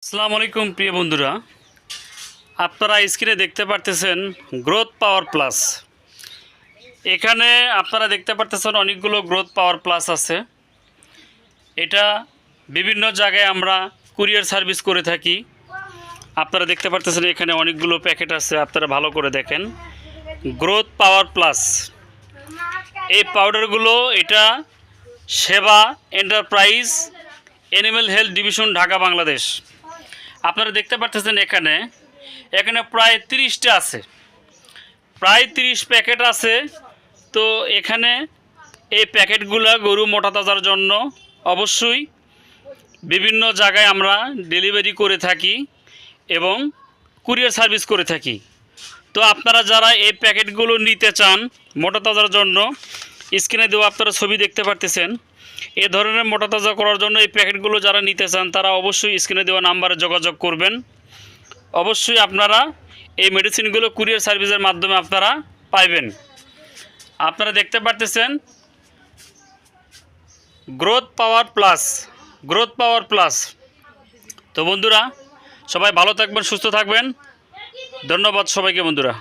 আসসালামু আলাইকুম প্রিয় বন্ধুরা, আপনারা স্ক্রিনে দেখতে পারতেছেন গ্রোথ পাওয়ার প্লাস। এখানে আপনারা দেখতে পারতেছেন অনেকগুলো গ্রোথ পাওয়ার প্লাস আছে। এটা বিভিন্ন জায়গায় আমরা কুরিয়ার সার্ভিস করে থাকি। আপনারা দেখতে পারতেছেন এখানে অনেকগুলো প্যাকেট আছে, আপনারা ভালো করে দেখেন। গ্রোথ পাওয়ার প্লাস এই পাউডারগুলো, এটা সেবা enterprise animal health division, Dhaka, Bangladesh. আপনারা দেখতে পাচ্ছেন এখানে প্রায় 30টা আছে, প্রায় 30 প্যাকেট আছে। তো এখানে এই প্যাকেটগুলো গরু মোটা তাজার জন্য অবশ্যই বিভিন্ন জায়গায় আমরা ডেলিভারি করে থাকি এবং কুরিয়ার সার্ভিস করে থাকি। তো আপনারা যারা এই প্যাকেটগুলো নিতে চান মোটা তাজার জন্য, স্ক্রিনে দেওয়া আপনারা ছবি দেখতে পারতেছেন। এ ধরনের মোটা তাজা করার জন্য এই প্যাকেটগুলো যারা নিতে চান তারা অবশ্যই স্ক্রিনে দেওয়া নাম্বারে যোগাযোগ করবেন। অবশ্যই আপনারা এই মেডিসিনগুলো কুরিয়ার সার্ভিসের মাধ্যমে আপনারা পাইবেন। আপনারা দেখতে পারতেছেন growth power plus, growth power plus. তো বন্ধুরা, সবাই ভালো থাকবেন, সুস্থ থাকবেন। ধন্যবাদ সবাইকে বন্ধুরা।